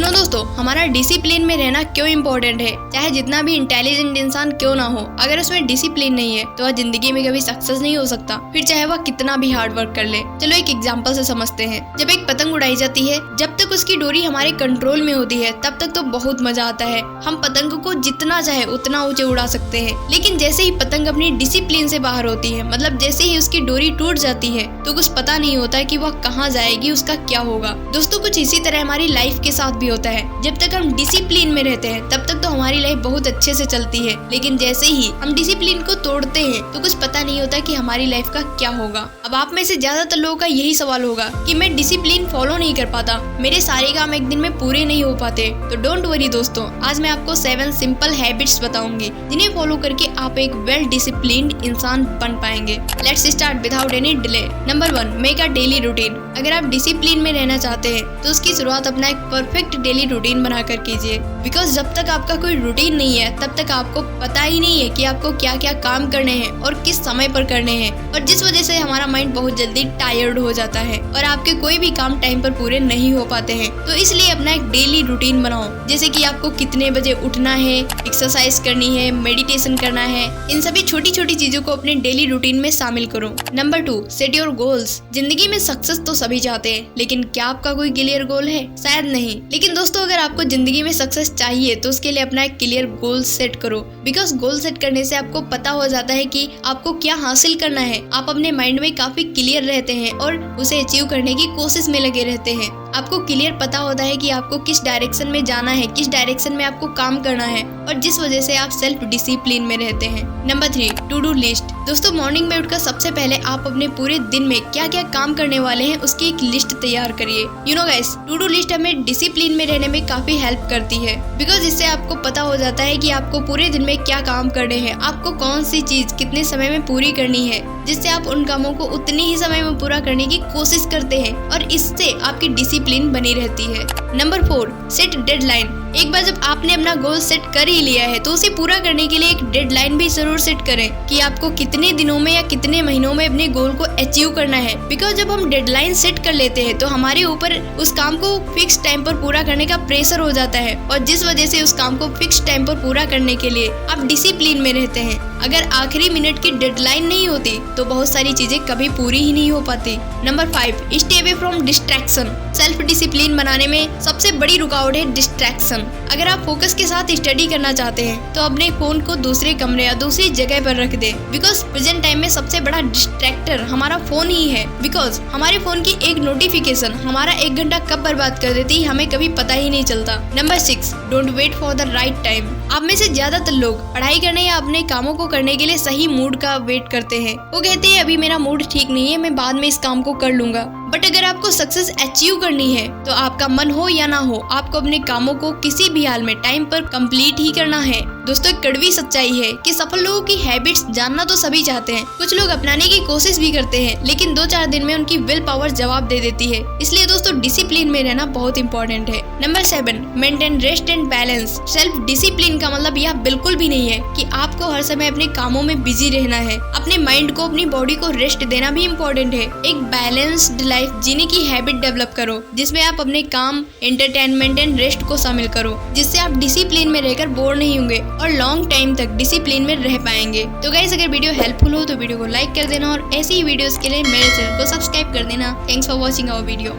दोस्तों, हमारा डिसिप्लिन में रहना क्यों इम्पोर्टेंट है। चाहे जितना भी इंटेलिजेंट इंसान क्यों ना हो, अगर उसमें डिसिप्लिन नहीं है तो वह जिंदगी में कभी सक्सेस नहीं हो सकता, फिर चाहे वह कितना भी हार्ड वर्क कर ले। चलो एक एग्जांपल से समझते हैं। जब एक पतंग उड़ाई जाती है, जब तक उसकी डोरी हमारे कंट्रोल में होती है तब तक तो बहुत मजा आता है। हम पतंग को जितना चाहे उतना ऊंचे उड़ा सकते हैं। लेकिन जैसे ही पतंग अपनी डिसिप्लिन से बाहर होती है, मतलब जैसे ही उसकी डोरी टूट जाती है, तो कुछ पता नहीं होता कि वह कहाँ जाएगी, उसका क्या होगा। दोस्तों, कुछ इसी तरह हमारी लाइफ के साथ भी होता है। जब तक हम डिसिप्लिन में रहते हैं तब तक तो हमारी लाइफ बहुत अच्छे से चलती है, लेकिन जैसे ही हम डिसिप्लिन को तोड़ते हैं तो कुछ पता नहीं होता कि हमारी लाइफ का क्या होगा। अब आप में से ज्यादातर लोगों का यही सवाल होगा कि मैं डिसिप्लिन फॉलो नहीं कर पाता, मेरे सारे काम एक दिन में पूरे नहीं हो पाते। तो डोंट वरी दोस्तों, आज मैं आपको 7 सिंपल हैबिट्स बताऊंगी जिन्हें फॉलो करके आप एक वेल डिसिप्लिन्ड इंसान बन पाएंगे। Let's start without any delay. Number 1, make a daily routine. अगर आप डिसिप्लिन में रहना चाहते हैं तो उसकी शुरुआत अपना एक परफेक्ट डेली रूटीन बनाकर कीजिए। बिकॉज जब तक आपका कोई रूटीन नहीं है तब तक आपको पता ही नहीं है कि आपको क्या क्या काम करने हैं और किस समय पर करने हैं, और जिस वजह से हमारा माइंड बहुत जल्दी टायर्ड हो जाता है और आपके कोई भी काम टाइम पर पूरे नहीं हो पाते हैं। तो इसलिए अपना एक डेली रूटीन बनाओ, जैसे कि आपको कितने बजे उठना है, एक्सरसाइज करनी है, मेडिटेशन करना है। इन सभी छोटी छोटी चीजों को अपने डेली रूटीन में शामिल करो। Number 2, set your goals. जिंदगी में सक्सेस तो सभी चाहते हैं, लेकिन क्या आपका कोई क्लियर गोल है? शायद नहीं। लेकिन दोस्तों, अगर आपको जिंदगी में सक्सेस चाहिए तो उसके लिए अपना एक क्लियर गोल सेट करो। बिकॉज गोल सेट करने से आपको पता हो जाता है कि आपको क्या हासिल करना है। आप अपने माइंड में काफी क्लियर रहते हैं और उसे अचीव करने की कोशिश में लगे रहते हैं। आपको क्लियर पता होता है कि आपको किस डायरेक्शन में जाना है, किस डायरेक्शन में आपको काम करना है, और जिस वजह से आप सेल्फ डिसिप्लिन में रहते हैं। Number 3, to do list. दोस्तों, मॉर्निंग में उठकर सबसे पहले आप अपने पूरे दिन में क्या क्या काम करने वाले हैं उसकी एक लिस्ट तैयार करिए। गाइस, टू डू लिस्ट हमें डिसिप्लिन में रहने में काफी हेल्प करती है। बिकॉज इससे आपको पता हो जाता है कि आपको पूरे दिन में क्या काम करने हैं, आपको कौन सी चीज कितने समय में पूरी करनी है, जिससे आप उन कामों को उतनी ही समय में पूरा करने की कोशिश करते हैं और इससे आपकी डिसिप्लिन बनी रहती है। Number 4, set deadline. एक बार जब आपने अपना गोल सेट कर ही लिया है तो उसे पूरा करने के लिए एक डेडलाइन भी जरूर सेट करें कि आपको कितने दिनों में या कितने महीनों में अपने गोल को अचीव करना है। बिकॉज जब हम डेडलाइन सेट कर लेते हैं तो हमारे ऊपर उस काम को फिक्स टाइम पर पूरा करने का प्रेशर हो जाता है, और जिस वजह से उस काम को फिक्स टाइम पर पूरा करने के लिए आप डिसिप्लिन में रहते हैं। अगर आखिरी मिनट की डेडलाइन नहीं होती तो बहुत सारी चीजें कभी पूरी ही नहीं हो पाती। Number 5, stay away from distraction. Self discipline बनाने में सबसे बड़ी रुकावट है डिस्ट्रैक्शन। अगर आप फोकस के साथ स्टडी करना चाहते हैं तो अपने फोन को दूसरे कमरे या दूसरी जगह पर रख दे। बिकॉज प्रेजेंट टाइम में सबसे बड़ा डिस्ट्रैक्टर हमारा फोन ही है। बिकॉज हमारे फोन की एक नोटिफिकेशन हमारा 1 घंटा कब बर्बाद कर देती है हमें कभी पता ही नहीं चलता। Number 6, don't wait for the right time. आप में से ज्यादातर लोग पढ़ाई करने या अपने कामों को करने के लिए सही मूड का वेट करते हैं। वो कहते हैं अभी मेरा मूड ठीक नहीं है, मैं बाद में इस काम को कर लूंगा। बट अगर आपको सक्सेस अचीव करनी है तो आपका मन हो या ना हो, आपको अपने कामों को किसी भी हाल में टाइम पर कंप्लीट ही करना है। दोस्तों, एक कड़वी सच्चाई है कि सफल लोगों की हैबिट्स जानना तो सभी चाहते हैं, कुछ लोग अपनाने की कोशिश भी करते हैं, लेकिन 2-4 दिन में उनकी विल पावर जवाब दे देती है। इसलिए दोस्तों, डिसिप्लिन में रहना बहुत इंपॉर्टेंट है। Number 7, maintain rest and balance. Self discipline का मतलब यह बिल्कुल भी नहीं है कि आपको हर समय अपने कामों में बिजी रहना है। अपने माइंड को, अपनी बॉडी को रेस्ट देना भी इम्पोर्टेंट है। एक बैलेंस्ड लाइफ जीने की हैबिट डेवलप करो, जिसमें आप अपने काम, एंटरटेनमेंट एंड रेस्ट को शामिल करो, जिससे आप डिसिप्लिन में रहकर बोर नहीं होंगे और लॉन्ग टाइम तक डिसिप्लिन में रह पाएंगे। तो गाइस, अगर वीडियो हेल्पफुल हो तो वीडियो को लाइक कर देना और ऐसी ही वीडियोस के लिए मेरे चैनल को सब्सक्राइब कर देना। Thanks for watching our video.